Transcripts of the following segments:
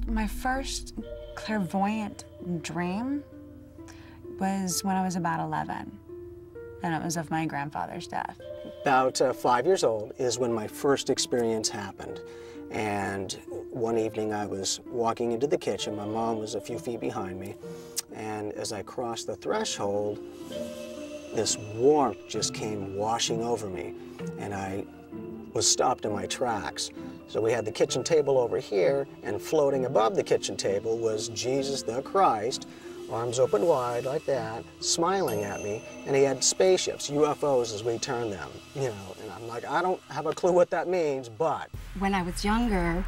My first clairvoyant dream was when I was about 11, and it was of my grandfather's death. About 5 years old is when my first experience happened. And one evening I was walking into the kitchen. My mom was a few feet behind me. And as I crossed the threshold, this warmth just came washing over me. And I was stopped in my tracks. So we had the kitchen table over here, and floating above the kitchen table was Jesus the Christ, arms open wide like that, smiling at me, and he had spaceships, UFOs as we term them, you know, and I'm like, I don't have a clue what that means, but. When I was younger,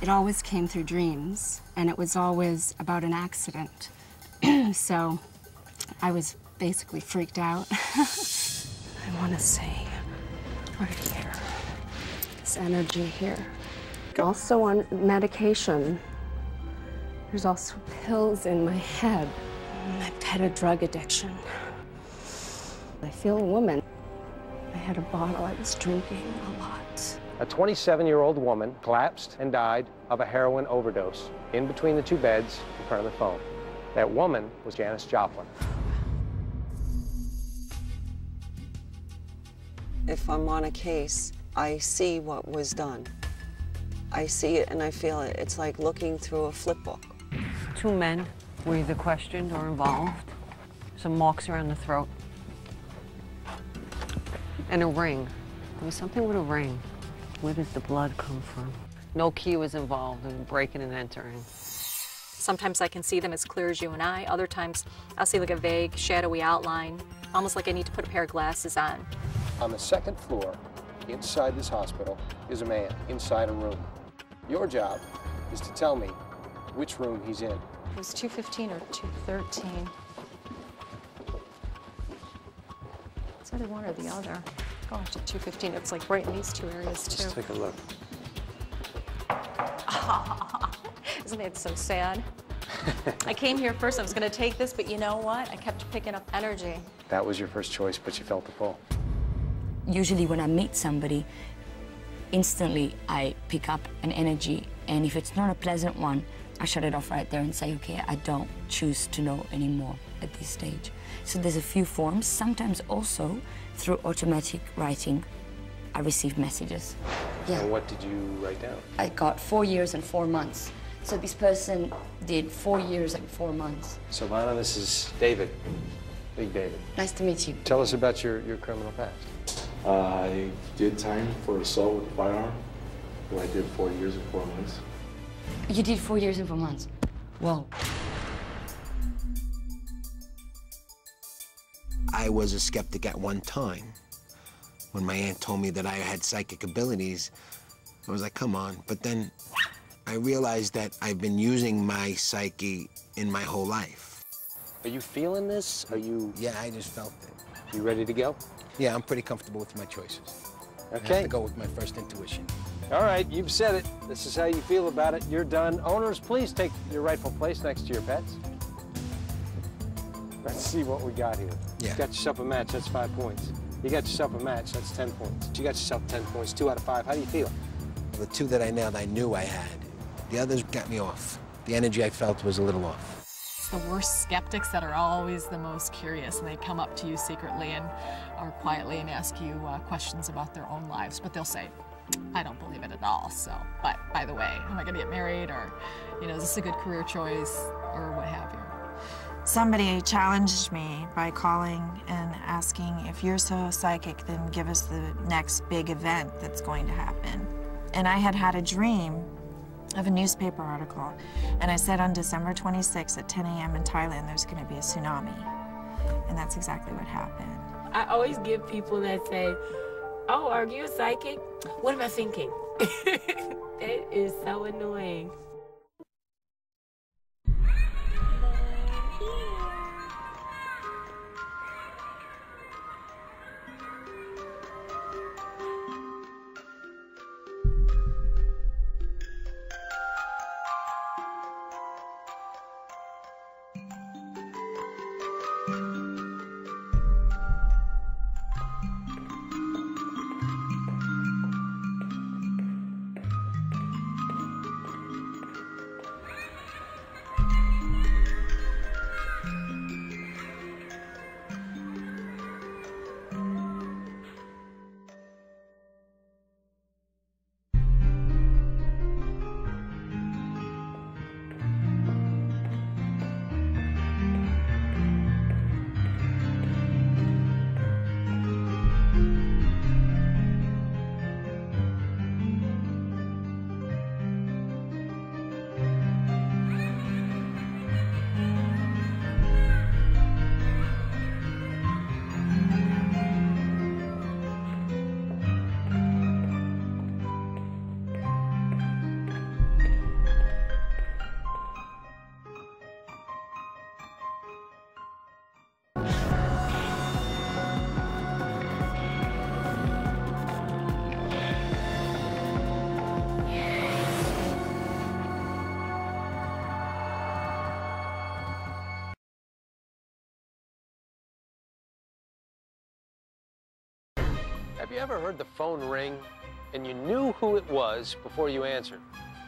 it always came through dreams, and it was always about an accident. So I was basically freaked out. I want to say, right here, this energy here. Also on medication. There's also pills in my head. I've had a drug addiction. I feel a woman. I had a bottle I was drinking a lot. A 27-year-old woman collapsed and died of a heroin overdose in between the two beds in front of the phone. That woman was Janis Joplin. If I'm on a case, I see what was done. I see it and I feel it. It's like looking through a flip book. 2 men were either questioned or involved. Some marks around the throat. And a ring. There was something with a ring. Where did the blood come from? No key was involved in breaking and entering. Sometimes I can see them as clear as you and I. Other times I'll see like a vague, shadowy outline, almost like I need to put a pair of glasses on. On the second floor, inside this hospital, is a man inside a room. Your job is to tell me which room he's in. It was 215 or 213. It's either one or the other. Gosh, at 215, it's like right in these two areas too. Let's take a look. Isn't it so sad? I came here first, I was gonna take this, but you know what? I kept picking up energy. That was your first choice, but you felt the pull. Usually when I meet somebody, instantly I pick up an energy, and if it's not a pleasant one, I shut it off right there and say, okay, I don't choose to know anymore at this stage. So there's a few forms. Sometimes also through automatic writing, I receive messages. Yeah. And what did you write down? I got 4 years and 4 months. So this person did 4 years and 4 months. So Lana, this is David. Big David. Nice to meet you. Tell us about your criminal past. I did time for assault with a firearm. I did 4 years and 4 months. You did 4 years and 4 months. Whoa. I was a skeptic at one time. When my aunt told me that I had psychic abilities, I was like, come on. But then I realized that I've been using my psyche in my whole life. Are you feeling this? Are you... Yeah, I just felt it. You ready to go? Yeah, I'm pretty comfortable with my choices. Okay. I have to go with my first intuition. All right, you've said it. This is how you feel about it. You're done. Owners, please take your rightful place next to your pets. Let's see what we got here. Yeah. You got yourself a match, that's 5 points. You got yourself a match, that's 10 points. You got yourself 10 points, 2 out of 5. How do you feel? The 2 that I nailed, I knew I had. The others got me off. The energy I felt was a little off. It's the worst skeptics that are always the most curious, and they come up to you secretly and or quietly and ask you questions about their own lives, but they'll say, I don't believe it at all, so, but by the way, am I gonna get married, or, you know, is this a good career choice, or what have you? Somebody challenged me by calling and asking, if you're so psychic, then give us the next big event that's going to happen. And I had had a dream of a newspaper article, and I said on December 26th at 10 a.m. in Thailand, there's going to be a tsunami. And that's exactly what happened. I always give people that say, oh, are you a psychic? What am I thinking? It is so annoying. you ever heard the phone ring and you knew who it was before you answered?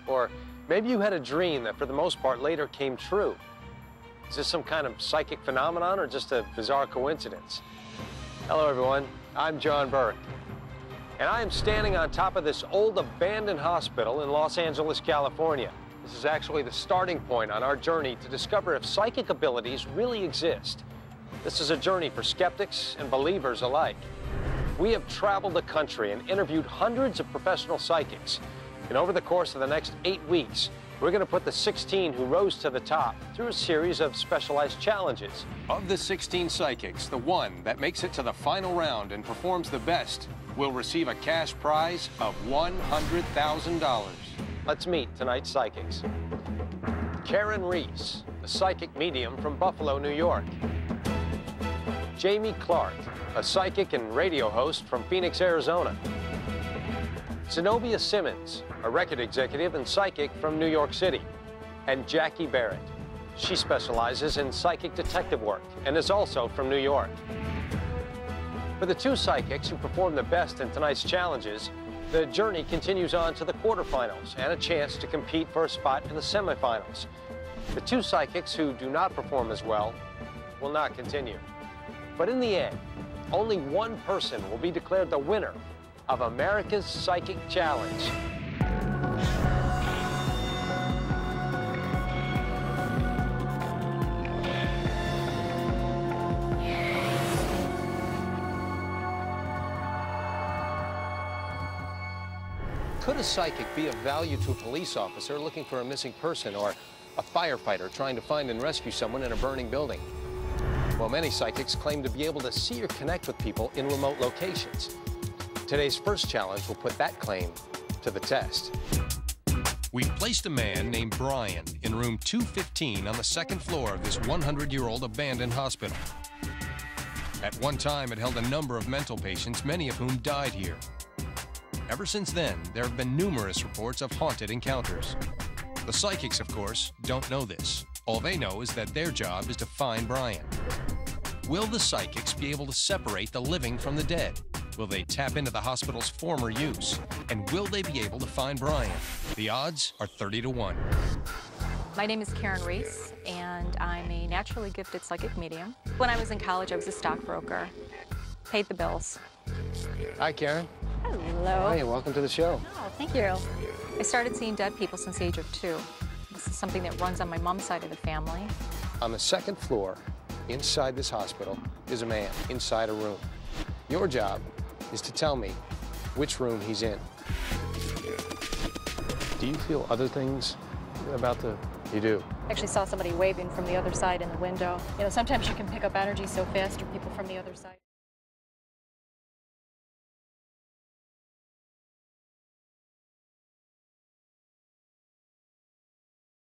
Or maybe you had a dream that for the most part later came true. Is this some kind of psychic phenomenon or just a bizarre coincidence? Hello everyone, I'm John Burke. And I am standing on top of this old abandoned hospital in Los Angeles, California. This is actually the starting point on our journey to discover if psychic abilities really exist. This is a journey for skeptics and believers alike. We have traveled the country and interviewed hundreds of professional psychics. And over the course of the next 8 weeks, we're going to put the 16 who rose to the top through a series of specialized challenges. Of the 16 psychics, the one that makes it to the final round and performs the best will receive a cash prize of $100,000. Let's meet tonight's psychics. Karen Reese, a psychic medium from Buffalo, New York. Jamie Clark, a psychic and radio host from Phoenix, Arizona. Zenobia Simmons, a record executive and psychic from New York City. And Jackie Barrett. She specializes in psychic detective work and is also from New York. For the two psychics who perform the best in tonight's challenges, the journey continues on to the quarterfinals and a chance to compete for a spot in the semifinals. The two psychics who do not perform as well will not continue. But in the end, only one person will be declared the winner of America's Psychic Challenge. Could a psychic be of value to a police officer looking for a missing person or a firefighter trying to find and rescue someone in a burning building? Well, many psychics claim to be able to see or connect with people in remote locations. Today's first challenge will put that claim to the test. We placed a man named Brian in room 215 on the second floor of this 100-year-old abandoned hospital. At one time, it held a number of mental patients, many of whom died here. Ever since then, there have been numerous reports of haunted encounters. The psychics, of course, don't know this. All they know is that their job is to find Brian. Will the psychics be able to separate the living from the dead? Will they tap into the hospital's former use? And will they be able to find Brian? The odds are 30 to 1. My name is Karen Reese, and I'm a naturally gifted psychic medium. When I was in college, I was a stockbroker. Paid the bills. Hi, Karen. Hello. Hi, and welcome to the show. Oh, thank you. I started seeing dead people since the age of 2. This is something that runs on my mom's side of the family. On the second floor, inside this hospital, is a man inside a room. Your job is to tell me which room he's in. Do you feel other things about the... You do? I actually saw somebody waving from the other side in the window. You know, sometimes you can pick up energy so fast from people from the other side.